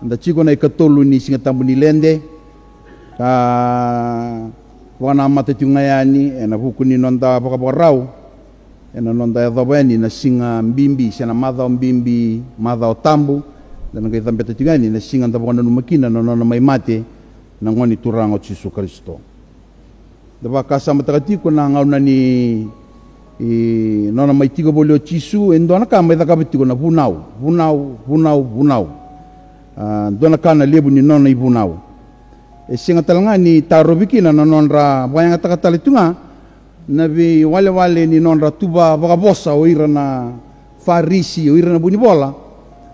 nda chiko na ikatolu ni singa tambu ni lende ka wana matatiunga yani ena huku ni nonda pakaparau ena nonda ya dhabani na singa mbimbi sena madha mbimbi madha otambu dan ngai tambeta tingani na singa ndabana numakina na nona maimate na ngoni turango Yesu Kristo daba kasama takatiko na ngauna ni nona maitigo bolio Yesu endona kama ida kabitiko na bunau dona kana lebu ni nona ibunau singa talanga ni tarobikina na nonra bayanga takatalitunga nabi wale ni nonra tuba bagabosa oira na farisi oira na bunibola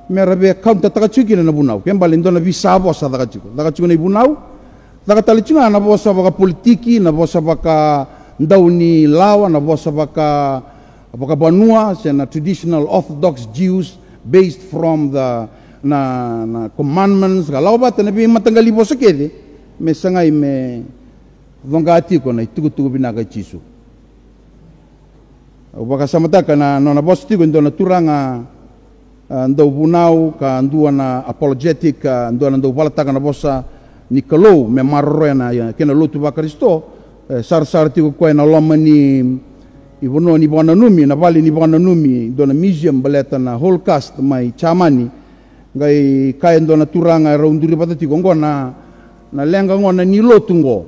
merabe kaunta takachukina na bunau kembali ndona bisa bosa takachukina na bunau takatalitunga na bosa baga politiki na bosa baka ndauni lawa na bosa baka banua sena traditional orthodox Jews based from the na commandments kalau bata nabi matanggali bosa kede me sangai me vongati ko na itugu binaga Yesu baka samataka na nona bosa tigo ndona turanga ndo bunau ka ndua na apologetic ndona ndo balataka na bosa nikalo me marro na kena lotu ba Kristo sar tigo ko na lomani ibono ni bona numi na bali ni bona numi ndona museum baleta na Holocaust mai chamani ngai kaendo na turanga raunduri patati ngona na lenga ngona ni lotu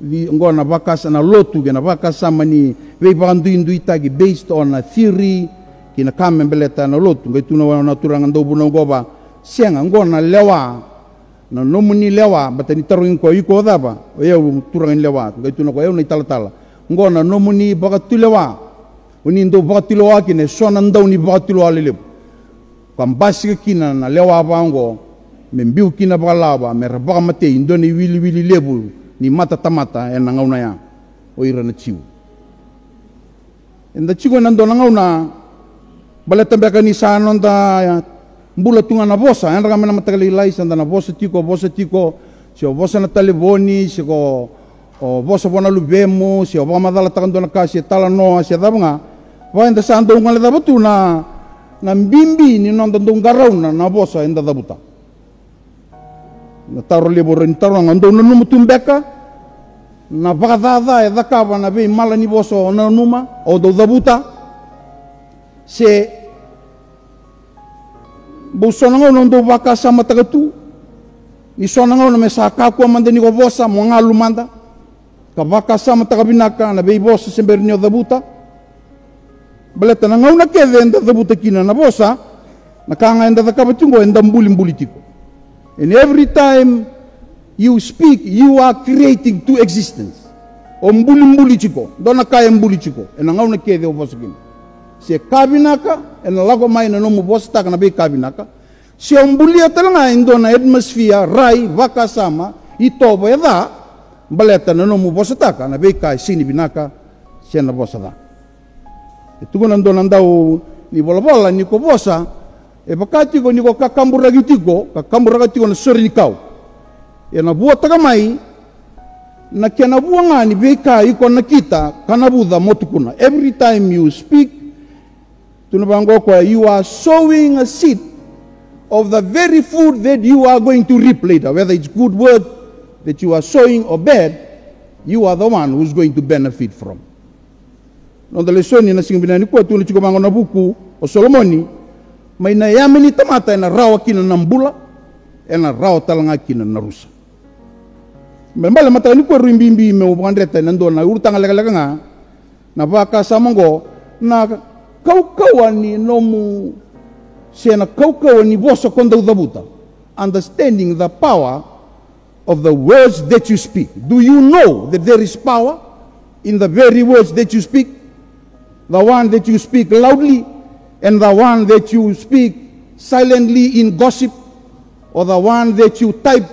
ngona bakasa na lotu gena bakasa mani we bandu indu itagi based on a theory kina kame beleta na lotu ngai tuna na turanga ndo buno goba senga ngona lewa na nomuni lewa batani taruin ko iko daba eu turanga lewa ngai tuna ko eu na tala ngona nomuni bagatulewa uni ndo bagatulewa kine sona ndo ni bagatulewa lele kambasi kina na lewa bango membiu kina balaba meraba mate indoni wili lebu ni mata tamata ena ngauna ya oira na chiu enda chigo nando ngauna baleta beka ni sanonda mbula tunga na bosa enda kamena matakali laisa na bosa tiko sio bosa na taleboni sio o bosa bona lubemo sio bosa madala takando na kasi tala no sia dabanga wa enda sando ngale dabatu na mbimbi ni nonda ndongarau na bosa enda dabuta na taro lebo rentaro ngando na numutumbeka na vakadada e dakava na be mala ni bosa na numa o do dabuta se busona ngao ndo vaka sama tagatu ni sona ngao na mesaka ko manda ni go bosa mo ngalu manda ka vaka sama tagabinaka na be bosa sembernyo dabuta baleta na ngauna keve enda dabuta kina na bosa nakanga enda dakabatungo enda mbuli tiko and every time you speak you are creating two existence o mbuli tiko dona kaya mbuli tiko ena ngauna keve o bosa kina se kabinaka ena lago mai na nomu bosa taka na be kabinaka se mbuli atalanga indona atmosphere rai vaka sama itobo eda baleta na nomu bosa taka na be kai sini binaka sena bosa da itu nando nandau ni bola ni ko bosa e bakati ko ni ko kakambura gitiko na sori ni kau e na bua taga mai na kena buanga ni beka iko na kita kana buda motukuna every time you speak tunabango ko you are sowing a seed of the very food that you are going to reap later whether it's good word that you are sowing or bad you are the one who's going to benefit from. Nonda lesoni na singa binani ko tunu chiko mango na buku o Solomoni may na yamini tamata na rawa kina nambula ena rawa talanga kina na rusa mbala mata ni ko rimbimbi me ubandreta nando na urutanga lega nga na baka samango na kaukawani nomu sena kaukawani bosa konda udabuta understanding the power of the words that you speak. Do you know that there is power in the very words that you speak? The one that you speak loudly and the one that you speak silently in gossip, or the one that you type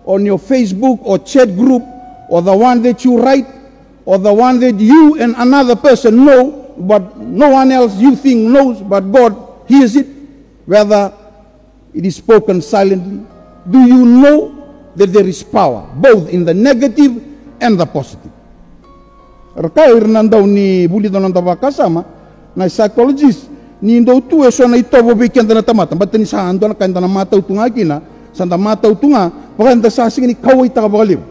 on your Facebook or chat group, or the one that you write, or the one that you and another person know but no one else you think knows but God hears it, whether it is spoken silently. Do you know that there is power both in the negative and the positive? Raka irnandau ni buli donon tabaka sama na psychologist ni ndo tu eso na itobo beken na tamata batani sa ando na kanda na mata utunga kina santa mata utunga pakanta sasing ni kawai takabalebu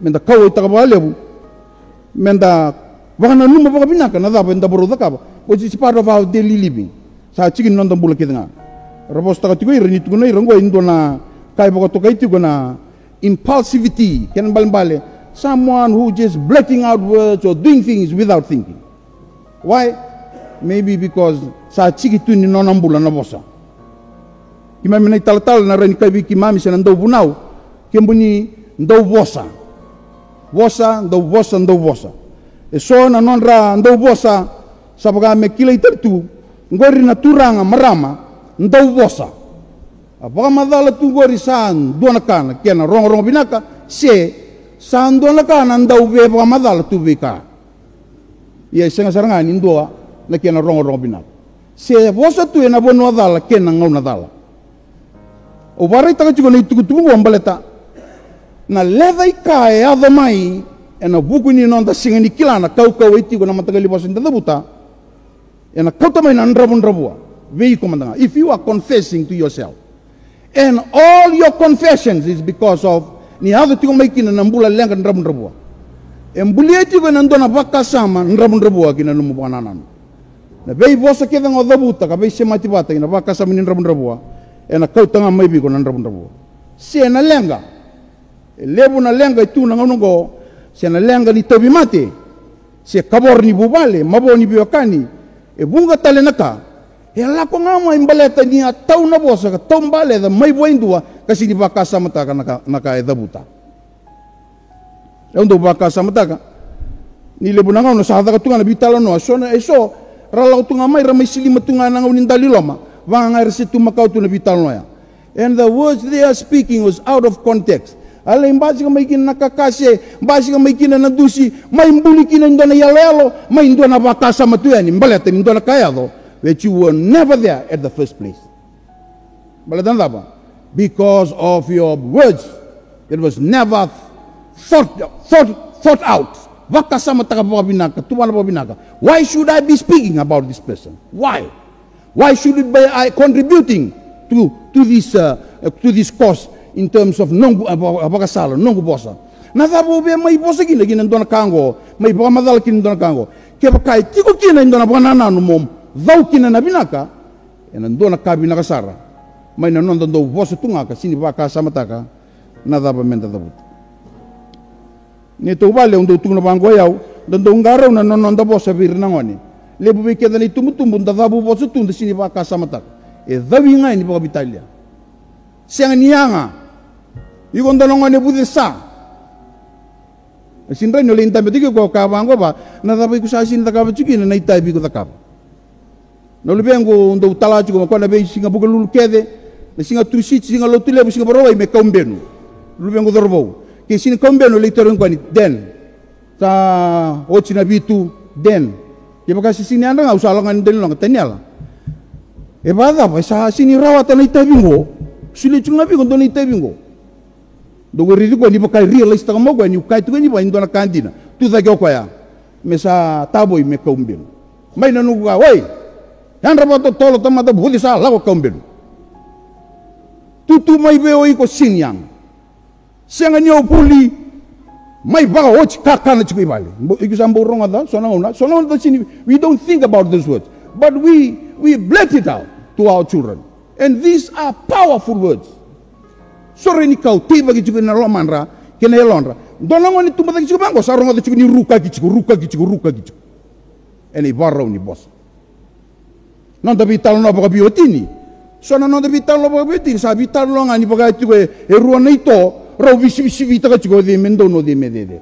menda kawai takabalebu menda wakana numa pakabinaka na daba enda boroda kaba which is part of our daily living sa chikin nonda bula kitanga rabos takatigo irani tuguna irango indona kai pakatoka itigona impulsivity kenan bale someone who just blurting out words or doing things without thinking. Why? Maybe because sa chiki tu ni nonambula na bosa. Kimami na tal na rin kay kimami sa nandaw bunaw, kimbuni ndaw bosa. Ndaw bosa. E so na nonra ndaw bosa sa baga me kilay tertu, ngori na turanga marama ndaw bosa. Apaka madala tu ngori saan duana kana kena rong binaka saan duana kana ndaw be apaka madala tu bika. Iya senga sarangan indoa na kena rong binaka. Bosa tu na bono adala kena ngau nadala. O warai taka chiko na itukutumu wambaleta na leva ikae adha mai na buku ni nonda singa ni kila na kau iti ko na matagali bosa nda buta na kau tamai na ndrabua vei komandanga. If you are confessing to yourself and all your confessions is because of ni adha tiko mai kina nambula lenga ndrabua embulia tiko na ndona baka sama ndrabua kina numu bananan na vei bosa keda ngodha buta ka vei semati bata kina baka sama ni ndrabua na kau tanga mai bi ko nan rabu se na lenga lebu na lenga itu na ngongo se na lenga ni tobi mate se kabor ni bubale mabo ni biokani bunga tale naka la ko ngama imbaleta ni atau na bosa ka tombale da mai boindua kasi ni baka samata ka naka edabuta ndo baka samata ka ni lebu na ngono sa ka tunga na bitalo no so na eso rala tunga mai ramai silima tunga na ngawin daliloma vangar situ makau tu na vital noya. And the words they are speaking was out of context. Alay mbasi ka maikin nakakase, mbasi ka maikin na nadusi, may mbulikin na indona yalelo, may indona bakasa matuyani, mbaleta indona kayado, which you were never there at the first place. Balatan ba? Because of your words, it was never thought out. Bakasa matakapabinaka, tumalapabinaka. Why should I be speaking about this person? Why? Why should it be contributing to this cause in terms of nongu abakasala nongu bosa? Nadabo be mai bosa kina ndona kango mai baka madal kina ndona kango ke bakai tiko kina ndona banana no mom dau kina na binaka ndona kabinaka sara mai na nonda do bosa tungaka sini baka samataka nadaba menda dabut ni to vale ndo tungna bango yau ndo ngaro na nonda bosa virna ngoni lebu be keda ni tumutumbu ndadabu bosu tunda sini baka samatak dawi ngai ni baka bitalia siang nianga igonda nongane bude sa sinra no lenta betike ko ka bango ba na dabu ku sa sin takaba chiki na itai bi ko takaba no lebengo ndo tala chiko ko na be singa buka lulu kede na singa trusi singa lotu lebu singa baro me kaumbenu lebengo dorbo ke sin kaumbenu le torun kwani den ta ochina bitu den ya baka sini anda nggak usah langan dari lang tanyala. Bada apa sa sini rawatan itai bingo, sulit cuma bingo don itai bingo. Dogo ridu ko ni baka realize ta mo ko ni kai tu ni ba indona kandina. Tu da ko ya. Mesa taboy me kaumbel. Mai nanu ga oi. Yan rabato tolo tamata budi sa lago kaumbel. Tu mai be oi ko sinyang. Senga nyo puli mai baga watch kakana chikui bali. Ikisambo wrong ada sonona sini we don't think about those words, but we blurt it out to our children, and these are powerful words. Sore ni kau tiba kichukui na romanra kena elonra. Donango ni tumba kichukui bango saronga kichukui ni ruka kichukui. Eni barro ni boss. Non da vitalo no baka biotini. Sona non da vitalo baka biotini sa vitalo ngani baka kichukui eruana ito. Rau visi vita kachiko de mendono de medede.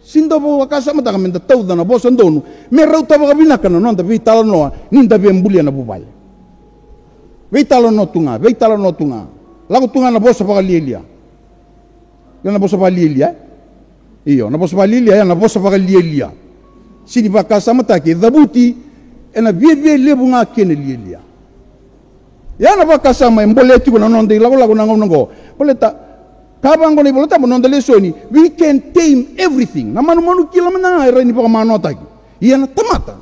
Sinda bo wakasa mata kamenda tau dana bo sandono. Me rau taba kabina kana non da vitalo no ninda be mbulia na bubale. Vitalo no tunga. Lagu tunga na bosa pa lielia. Na bosa pa lielia. Iyo, na bosa pa lielia na bosa pa lielia. Sini wakasa mata ke dabuti ena vie lebu nga kene lielia. Ya na wakasa ma mboleti ko na non de lagu na ngongo. Boleta kabang ko ni bolota mo nonda lesoni, we can tame everything. Na manu kila mana era ni pa manota ki. Iya na tamata.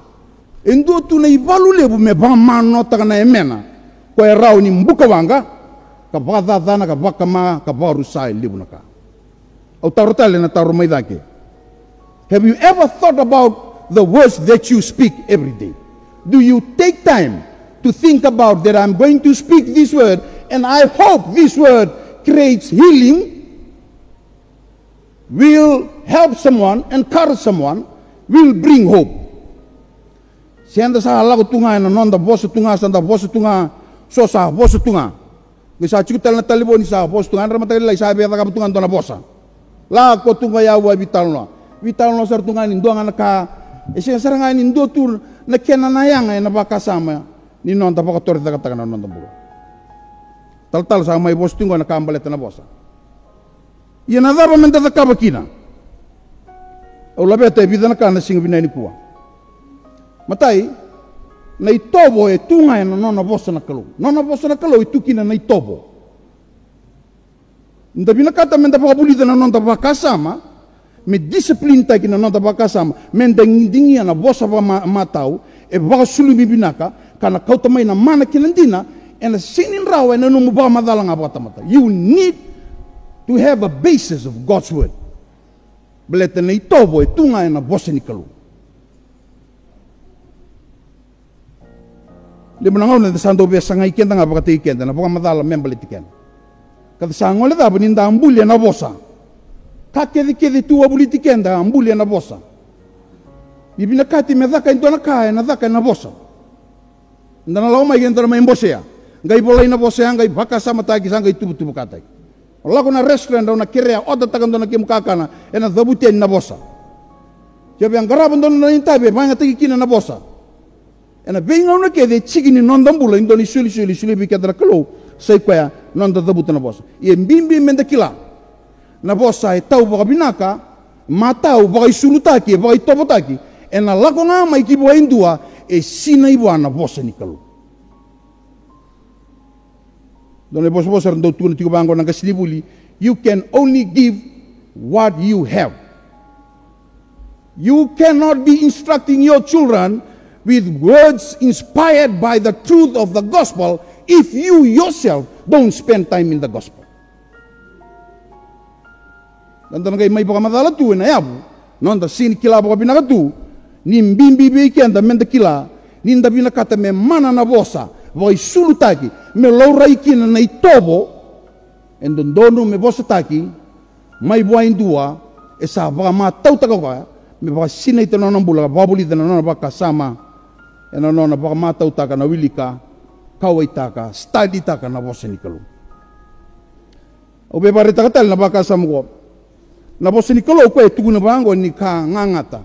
Endo tu na ivalu lebu me pa manota kana emena. Ko erao ni mbuka wanga. ka vadadana ka vakama ka varu sai libunaka. Au tarotale na tarumaidake. Have you ever thought about the words that you speak every day? Do you take time to think about that I'm going to speak this word and I hope this word creates healing, will help someone, encourage someone, will bring hope. Sianda sa halago tunga na nonda bosa tunga sanda bosa tunga so sa bosa tunga. Ngisa chikutal na talibon sa bosa tunga na matay lai sabi ata kabutungan do na bosa. La ko tunga ya wa vital no sar tunga ni doanga na ka esi saranga ni ndo tur na kena na yang na baka sama ni nonda baka torta kata na nonda buo. Tal sa mai bosa tunga na kambaleta na bosa. Ia na daba menda da kabakina. O labeta bidana kana singa binai ni kuwa. Matai, na itobo e tunga e na nona vosa na kalau. Nona vosa na kalau itu kina na itobo. Nda bina kata menda pakabulida na nonda bakasama, me disiplin ta kina nonda bakasama, menda ngindingia na vosa pa matau, e baka sulumi binaka, kana kau tamay na mana kinandina, e na sinin rawa e na numuba madala nga batamata. You need to have a basis of God's word. Beleta na itobo e tunga e na vosa ni kalau. Lima nangau na sando be sangai kenda nga bakati kenda na baka madala membali tiken. Kada sangole da beninda ambulia na bosa. Kede tu abuli tikenda ambulia na bosa. Bibina kati medaka indona kaya na daka na bosa. Ndana lawa mai kenda na mbosea. Ngai bolai na bosea ngai baka sama tagi sangai tubu katai. Lago na restaurant na kirea oda takando na kimkakana ena dhabutia na bosa. Jabe ang garabon don na intabe banga tagi kina na bosa. Ena benga una kede chigini nondambula indoni suli bikadra kalau sai kwa nonda dhabuta na bosa. Ie mbimbi menda kila. Na bosa e tau baka binaka, matau baka isulutaki, baka itobotaki. Ena lako nga mai kibo indua e sina iwa na bosa ni kalau. Dona bosa rando tu na tigo bango na kasilibuli, you can only give what you have. You cannot be instructing your children with words inspired by the truth of the gospel if you yourself don't spend time in the gospel. Nanda ngay may baka madala tu na yabu, nanda sini kila baka binaka tu, nimbimbi bikenda menda kila, ninda binakata me mana na bosa, vai sulutaki, me laurai kina na itobo, endondono me bosa taki, may buhain dua, esa baka matau takaka, me baka sinay tanong bula, babuli tanong baka sama, e na nona baka matau taka na wilika, kawai taka, study taka na bosa ni kalau. O be bare taka tal na baka samuko. Na bosa ni kalau ko e tugu na bango ni ka ngangata.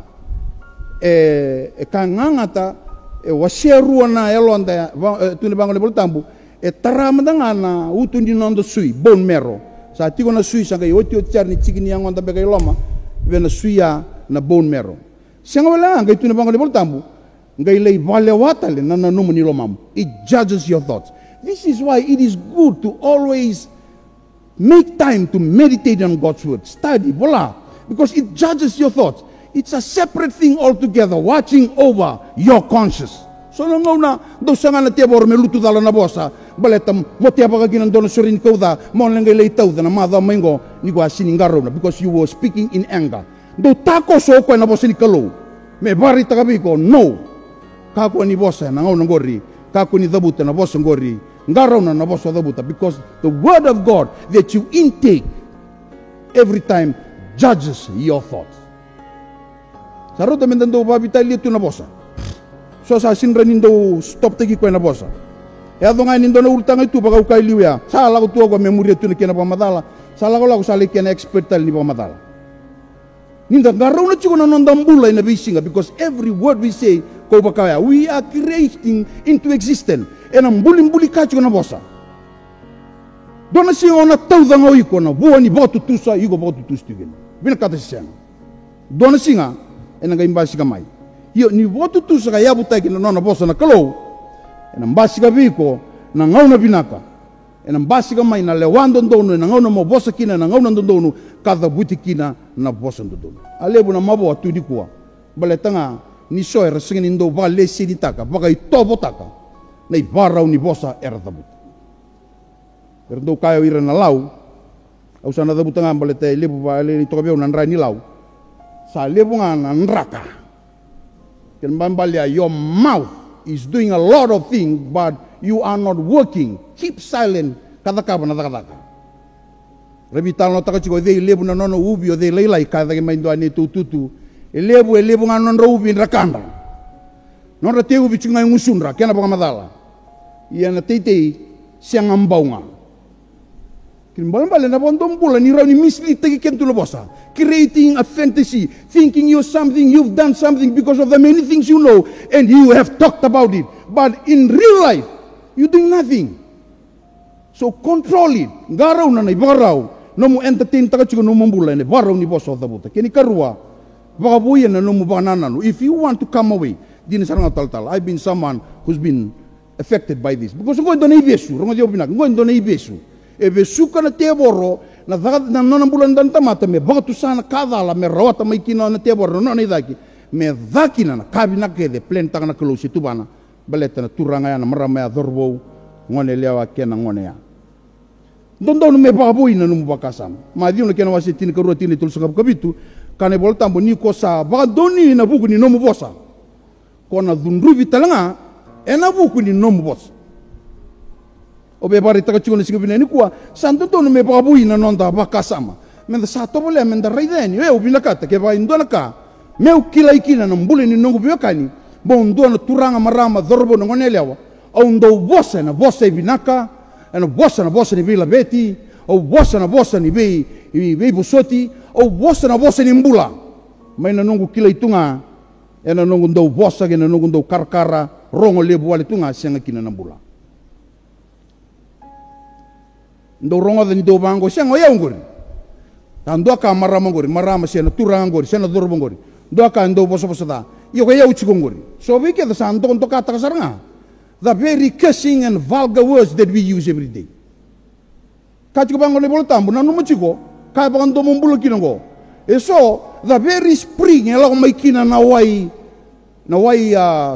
Ka ngangata e washeru na elonda tu na bango ni boltambu e taramanda na utu ni nondo sui bone marrow. Sa tigo na sui sanga yoti char ni chigini yang onda bega loma be na suia na bone marrow. Sanga wala ngai tu na bango ni boltambu. It judges your thoughts. This is why it is good to always make time to meditate on God's word. Study, voila, because it judges your thoughts. It's a separate thing altogether, watching over your conscience. So nangaw na daw sanga na tiabor me lutu dala na bosa, baletam mo tiaba ka ginando na surin ko da, mo lang gay taw da na madha maingo ni ko siningaro na because you were speaking in anger. Do tako so ko na bosa ni kalo. Me bari tagabi ko no. Kako ni bosa na ngau ngori, kako ni dhabuta na bosa ngori, ngaraw na bosa dhabuta, because the word of God that you intake every time judges your thoughts. Sarota mendando babita litu na bosa. So sa sinra nindo stop tagi ko na bosa. E ado nga nindo na ultang itu baka ukay liwya. Sala ko tuwa ko memoria tu na kina pamadala. Sala ko la ko sali kina expert tal ni pamadala. Ninda ngaraw na chiko na nondambula na bisinga, because every word we say ko bakaya we are creating into existence. And ang bulim-buli ka chiko na bosa. Dona siya na tawda nga ko na buwan ni baka tutusa, igo baka tutustigin. Binakata siya. Dona siya en ang imbasi kamay. Yo ni baka tutusa kaya butay kina na bosa na kalaw. En ang basi kabiko na ngaw na binaka. En ang basi kamay na lewandon dono na ngaw na mo bosa kina na ngaw na dono kada buti kina na bosa dono. Alebo na mabo atudi kuwa. Baleta nga ni soy rasingin indo baka lesi ni taka, baka itobo taka. Na ibaraw ni bosa erdabuti. Erdo kayo ira na lau. Au sana da butanga balete lebu ba le to be unan rai ni lau. Sa lebu ngana nraka. Ken bambalia your mouth is doing a lot of things but you are not working. Keep silent. Kata na kata. Rebi talo taka chiko de lebu na nono ubi o de leilai kada ke maindo ani tututu. Lebu ngana no ubi rakanda. Non ra te ubi chunga ngusunra kena pa madala. Ia na tete siang ambaunga. Kimbal na bondom pula ni raw ni mislead tagi kentulo bosa. Creating a fantasy, thinking you've done something because of the many things you know and you have talked about it. But in real life, you doing nothing. So control it. Garaw na ibaraw. No mo entertain taka chiko no mambula ne baraw ni bosa of the buta. Kini karua. Baka buyan na no mo banana no. If you want to come away, din sarang tal. I've been someone who's been affected by this. Because ngo ndona ibesu, rongo dio binak, ngo ndona ibesu. Ebesu kana teboro na dagat na nona bulan dan tamata me baka sana kadala me rawata mai kina na teboro no daki. Me dakina na kabina kede plan taka na close tu bana. Baleta na turanga ya na marama ya dorbo ngone lewa kena ngone ya. Dondo no me baboy na no bakasam. Ma dio no kena wasi tin ka rotini tul sa kabitu kane bol tambo ni ko sa baka doni na buku ni no mo bosa. Kona dunrubi talanga ena buku ni no mo bosa. Obe bari taka chiko ni singapina ni kuwa santo no me baboy na nonda bakasama. Menda sa tobole menda raideni e ubina kata ke ba indona ka meu kilai kina na mbule ni nongo biokani bon dona turanga marama dorbo no ngone lewa au ndo bosa na bosa ibinaka na bosa ni bila beti au bosa ni bei bosoti au bosa ni mbula mai na nongo kilai tunga ena nongo ndo bosa ke na nongo ndo karkara rongo lebu wale tunga sianga kina na mbula ndo rongo da ndo bango sianga ya ngori tando ka marama siana turanga ngori siana dorbo ngori ndo ka ndo bosa da yo ya uchi ngori so we ke da santo ndo ka takasaranga the very cursing and vulgar words that we use every day kachiko bango ne boltambu na numo chiko ka ba ndo mombulo kinongo so the very spring ela mai kina na wai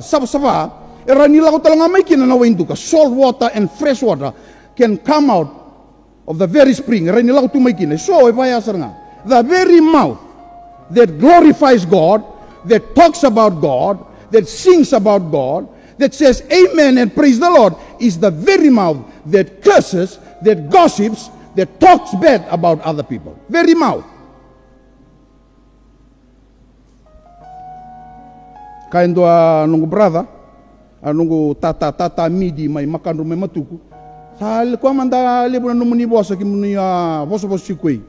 saba era ni la ko talanga mai kina na wai nduka salt water and fresh water can come out of the very spring era ni la ko tu mai kina so e vai asaranga the very mouth that glorifies God, that talks about God, that sings about God, that says amen and praise the Lord, is the very mouth that curses, that gossips, that talks bad about other people. Very mouth. Kaindo nungu brother, nungu tata midi mai makandu mai matuku. Sal ko manda lebu na numuni bosa ki muni bosa sikui.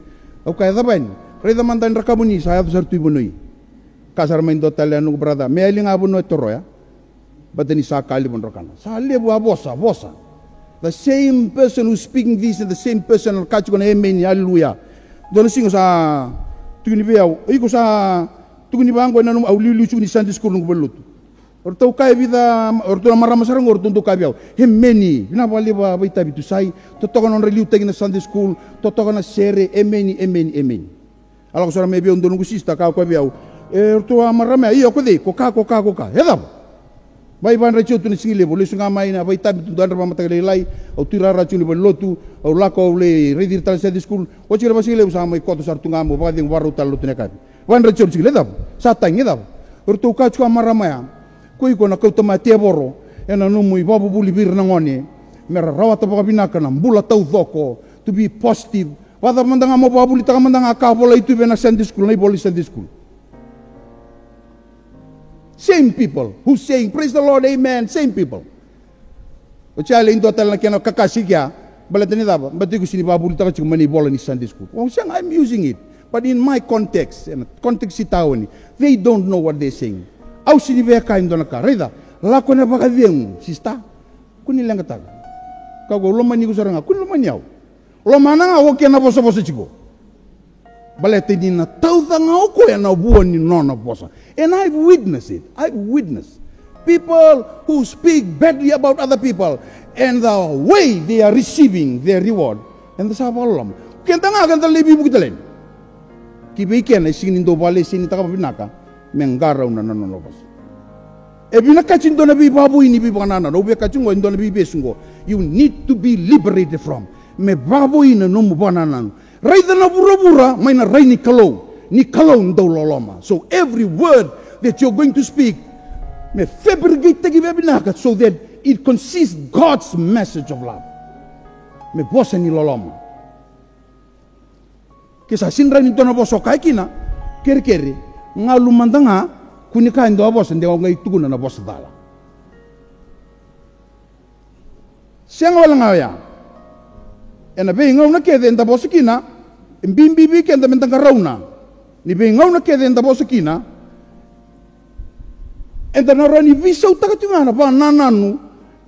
Okay, daban. Reda mandan rakabuni saya sartu ibunui. Kasar main dotal nungu brother. Me aling abuno etoro ya. Badani sa kali bon rakana. Sa lebu bosa. The same person who's speaking this and the same person who catch gonna amen hallelujah. Dono singo sa tugni biao. Iko sa tugni bango na num aulilu chuni Sunday school nung belut. Orto kay vida orto na marama sarang orto ndo kabiao. Hemeni. Bina bali ba baita bitu sai. Totoko non reliu tagi na Sunday school. Totoko na sere emeni. Ala ko sara me biao ndo nung sista ka biao. Orto marama iyo ko de ko ka. Hedap. Bai ban rachu tu nisingile boleh sunga mai na bai tabi tu dan rama matagalai lai au tira rachu ni lotu au lako le redir tal Sunday school o chira basile usama mai koto sar tunga mo bading waru tal lotu nekat ban rachu singile dab satang dab urtu ka chua maramaya koi ko na kauta ma teboro ena numu babu buli bir nangone mera rawata baka binaka na bula tau doko to be positive wada mandanga mo babu li taka mandanga ka bola itu bena Sunday school nai boli Sunday school. Same people who saying praise the Lord, amen. Same people. Ucale indo tal na kena kakasikia balatani daba. Bati ko sini babuli taka chuk mani bola ni Sunday school. Wong siyang I'm using it, but in my context, context si tao ni, they don't know what they're saying. Au sini be ka indo na ka. Reda, lako na baka dieng sista. Kuni lang kataga. Kago lomani ko saranga. Kuni lomani yaw. Lomana nga woke na bosa chiko. Balete ni na tauta nga oko ya na buwan ni nona bosa. And I've witnessed it. People who speak badly about other people and the way they are receiving their reward. And the sabalam. Kenta nga kanta lebi bukitalen. Kibiken ay sinindo bale sinita ka binaka menggaraw na nanonobos. E binakachin do na bi babu ini bi banana no bi kachin go indo na bi besungo. You need to be liberated from. me baboi na nomu bananan. Raida na bura-bura, may na ray ni kalau ndaw loloma. So every word that you're going to speak, me fabricate tagi bebinaka so that it consists God's message of love. Me bosa ni loloma. Kisa sinra ni tona boso kai kina, kere ngalu mandanga kunika ndo bosa ndewa ngai tuguna na bosa dala. Siang wala ngaya. Ena be ngau na kede nda bosa kina, mbimbibi kenda mentanga rauna. Ni be ngau na kede nda bosa kina. Enda na rani visa utakatunga na ba nananu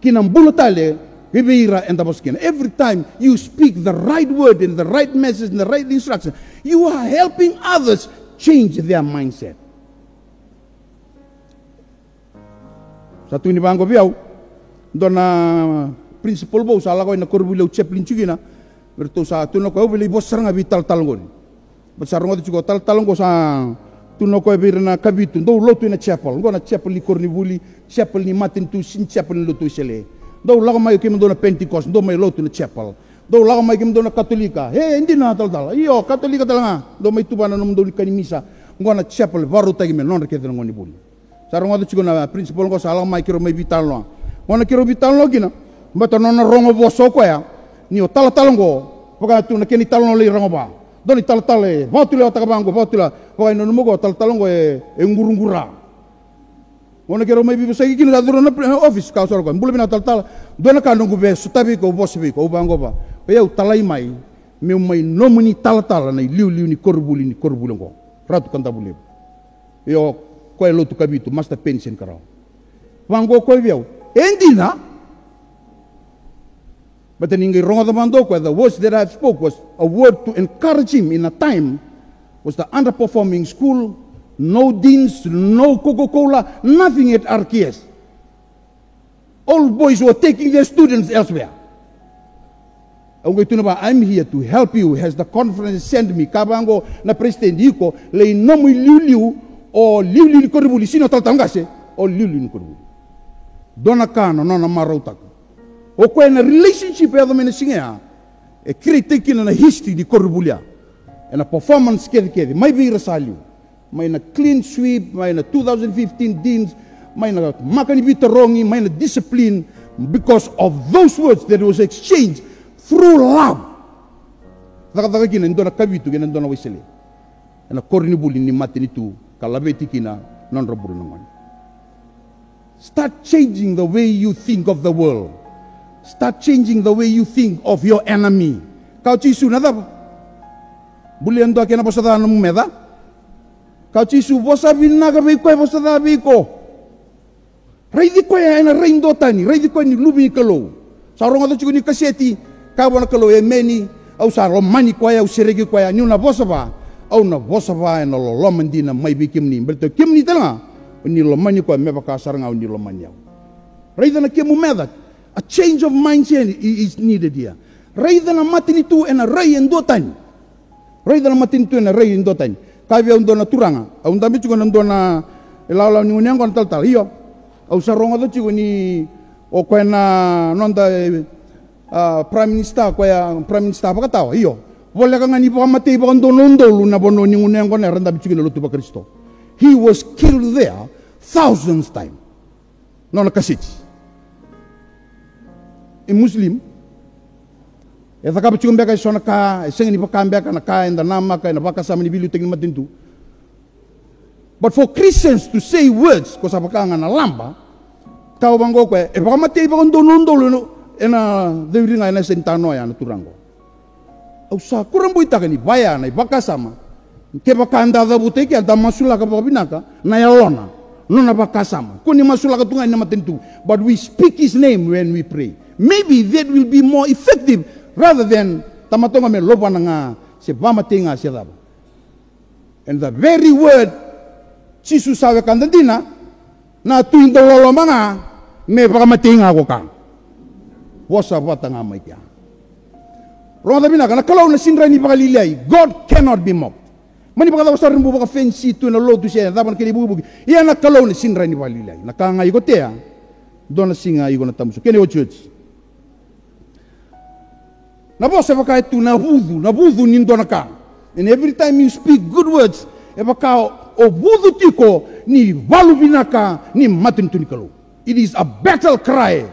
kinambulotale bibeira enda bosa kina. Every time you speak the right word and the right message and the right instruction, you are helping others change their mindset. Satu ini bangko biau dona principal bo sala ko na korbulo chaplain chugina berto sa tuno ko beli bos saranga vital talongon besarang ko chugo talongo sa tuno ko birna kabitu do lotu na chapel ngona chapel ni kornibuli chapel ni matin tu sin chapel lotu sele do lago mai kim do na pentecost do mai lotu na chapel do lago mai kim do na katolika hindi na tal iyo katolika talanga do mai tubana no do ni misa ngona chapel baru tagi men non ke ngoni buli sarang ko chugo na principal ko sala mai kiro mai vital no ngona kiro vital no gina bata nona rongo boso ko ya ni o talongo poka tu na keni talongo le rongo ba doni talale botule o takabango botula poka no mo talongo e ngurungura ngona kero mai bi sai kini duro na office ka soro ko mbule bina tal dona ka nungu be sutabi ko bosbi ko bango ba e u talai mai me mai no muni talala na liu ni korbuli ngo ratu kanta bule yo ko e lotu kabitu master pension karao bango ko viau endina. But the words that I spoke was a word to encourage him in a time was the underperforming school, no deans, no Coca-Cola, nothing at RKS. All boys were taking their students elsewhere. I'm here to help you. Has the conference sent me? Kabango na president Iko le nomu liu o liu koribuli sino taltangase o liu koribuli. Dona kana nona marautak. O koe na relationship e adamene singea e krite kina na history di korubulia e na performance kede mai bira saliu mai na clean sweep mai na 2015 deans mai na makani bita rongi mai na discipline because of those words that was exchanged through love daga kina ndona kabitu kina ndona wisele e na korinibuli ni matini tu kalabeti kina non roburu nangoni. Start changing the way you think of the world. Start changing the way you think of your enemy. Kau cisu nada, bulian doa kena bosa dah namu meda. Kau cisu bosa bina kabe kau bosa dah biko. Raidi kau yang ena rain dota ni, raidi kau ni lubi kalau. Sarong ada cukup ni kaseti, kau bona kalau emeni, au sarong mani kau ya, au seregi kau ya, ni una bosa ba, au na bosa ba ena lo mendina mai bikim ni, berarti kim ni tengah, ni lo mani kau meba kasarang au ni lo mani au. Raidi na kiamu meda. A change of mindset is needed here. Raida na matin itu ena ray endotan. Raida na matin itu ena ray endotan. Kaya undo na turanga. Au ndami juga nando na elala ni unyang kon tal. Iyo. Au saronga do juga ni o ko na nonda prime minister ko ya prime minister apa katawa. Iyo. Wala ka nga ni pa mati pa kondo lu na bono ni unyang kon randa bichigi lutu pa Kristo. He was killed there thousands time. Nona kasich. Muslim e taka pachung beka sona ka sengi ni pakambia kana ka enda nama ka na baka sama ni bilu tingin matintu. But for Christians to say words ko sa pakanga na lamba tao bango ko e baka mati ba kondo nondo ena deuri nga na sentano ya na turango. Au sa kurang buita ka ni baya na baka sama ke baka anda da bute ke anda masula ka binaka na yalona nona baka sama kuni masula ka tunga na matintu, but we speak his name when we pray. Maybe that will be more effective rather than tamatonga me lopa nga se bamatinga siya. And the very word Jesus sawe kandandina na tuindo lolo mga me bamatinga ko ka. Wasa bata nga may kya. Ronda binaka na kalaw na sinra ni pakalilay. God cannot be mocked. Mani baka daw sa rin bubaka fancy to na lodo siya. Dapat kinibubugi. Iyan na kalaw na sinra ni pakalilay. Nakangay ko teya. Doon na singa igo na tamuso. Kini o church. Na bosa baka itu na vudu nindo naka. And every time you speak good words, e baka o vudu tiko ni valu binaka ni matin tunikalo. It is a battle cry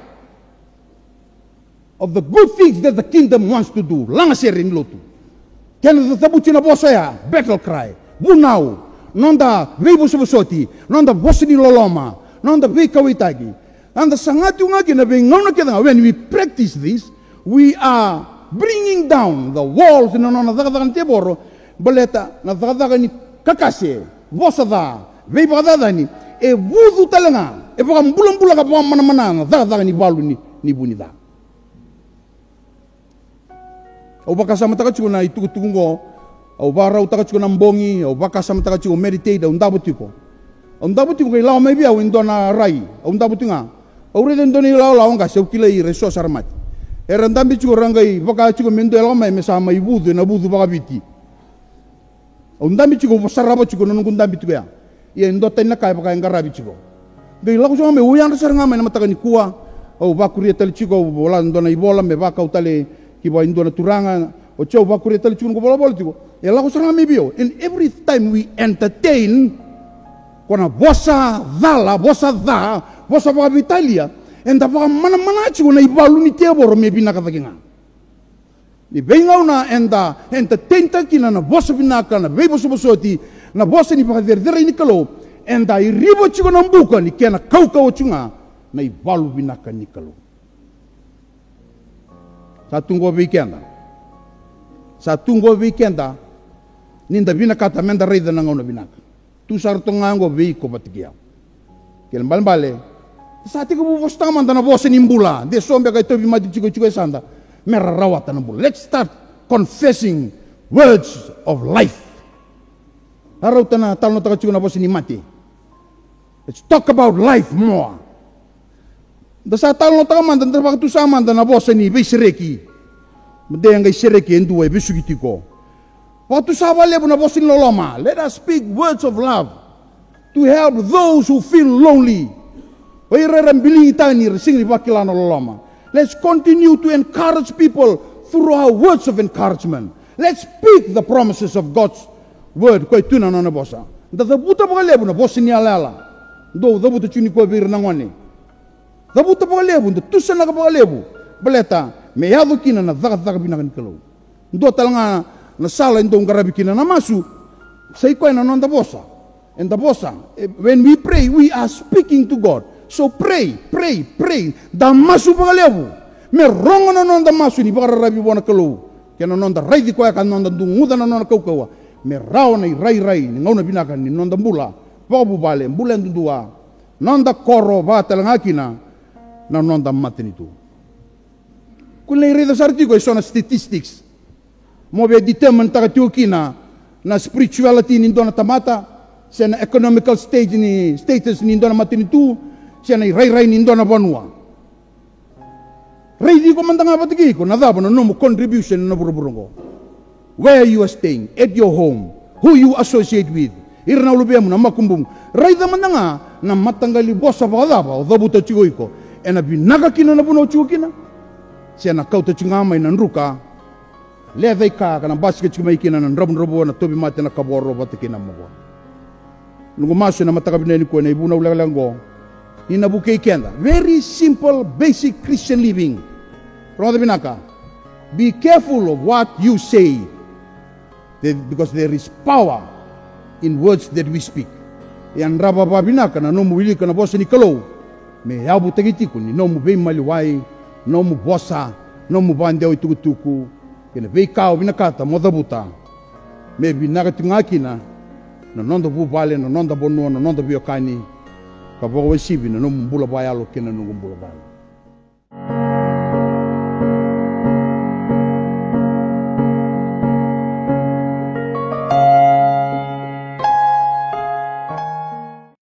of the good things that the kingdom wants to do. Langa serin lotu. Kena tabuti na bosa ya battle cry. Bunau, nonda veibo subosoti, nonda bosni loloma, nonda veikawitagi. And the sangatu ngaki na bengona keda. When we practice this, we are bringing down the walls na nona dagagan teboro, baleta na dagagan ni kakase, bosada, veibada ni e vudu talanga, e baka bulang-bulang ka baka mana-mana dagagan ni balu ni bunida. Au baka sama takachiko na itukutungo, au barau takachiko na mbongi, au baka sama takachiko meditate, au ndabutiko. Au ndabutiko kay lao may biya, au indona rai, au ndabutinga. Au rin indona ilaw lao nga, siya ukila i reso saramat. Era ndambi chiko rangay, baka chiko mendo ilaw may mesama ibudu, na budu baka biti. Au ndambi chiko pasarabo chiko nanong ndambi chiko ya. Iya indota ina kaya baka yung garabi chiko. Gay lako siya nga may uyang rasar nga may namataga ni kuwa. Au bakuri tali chiko, wala indona ibola, may baka utali kiba indona turanga, o chow bakuri tali chiko bola-bola chiko. E lako siya nga may biyo. And every time we entertain, kona bosa baka Italia, and the baka mana-mana chiko na ibalu ni teboro may binakataginga. Ni bengaw na enda entertain kina na bosa binaka na bebo subosoti na bosa ni baka verdera ni kalo enda iribo chiko na mbuka ni kena kau chunga na ibalu binaka ni kalo. Sa tunggo weekenda ninda binaka tamenda reida na ngona binaka. Tu sarto ngango veiko patikia. Kel balbale. Sa tiko buvosta manda na bosa ni mbula. De sombe kay tobi mati chiko sanda. Merarawata na mbula. Let's start confessing words of life. Araw na talo na chiko na bosa ni mati. Let's talk about life more. Da sa talo na takamanda na bakit usamanda na bosa ni bisireki. Mdeng ngay sireki enduwe bisugitiko. Waktu sahabat na bosin loloma. Let us speak words of love to help those who feel lonely. Let's continue to encourage people through our words of encouragement. Let's speak the promises of God's word. Kau itu nana bosa. Dah buta pagalebu na bosin ni alala. Do buta cuni kau bir nangwani. Dah buta pagalebu. Dah tusan na pagalebu. Beleta meyadu kina na zagat binakan kalau. Do talanga na sala indong garabikina na masu sa ikoy na nonda bosa. And the bosa, when we pray, we are speaking to God. So pray. Da masu pagalebu. Merongo na nonda masu ni bagarabi bona kalau. Kaya na nonda rai di koya kan nonda dunguda na nonda kaukawa. Merao na rai ni ngauna binakan ni nonda mbula. Babu bale mbula ndudua. Nonda koro ba talangakina na nonda matin itu. Kulay rito sa artigo iso na statistics. Mo be determine takatiukina na spirituality nindo na tamata, siya na economical status nindo na matinitu, siya na ray nindo na banwa. Ray di ko man nga patigi ko, nadabo na no mo contribution na burong-burong. Where you are staying, at your home, who you associate with, irna ulubya mo na makumbong. Ray da man nga na matanggali bosa pakadaba, o dabuta chigoy ko, e na binagakina na buno chukina, siya na kauta chingamay na nruka, levei ka kana basket chuma ikina na robo na tobi mate na kaboro batikina mo. Nungu maso na matakabineni ko na ibuna ulalango. Inabuke kenda. Very simple basic Christian living. Romada binaka. Be careful of what you say. Because there is power in words that we speak. Yan rababa binaka na no muwili ka na bosa ni kalo. Me yabu tagiti ko ni no mu be maliwai, no mu bosa, no mu bandeo itukutuku. Kena veikau binakata modabuta. Me binakatingakina na nonda bubale na nonda bonua na nonda biokani. Kabawa sibi na no mbula bayalo kena no mbula bayalo.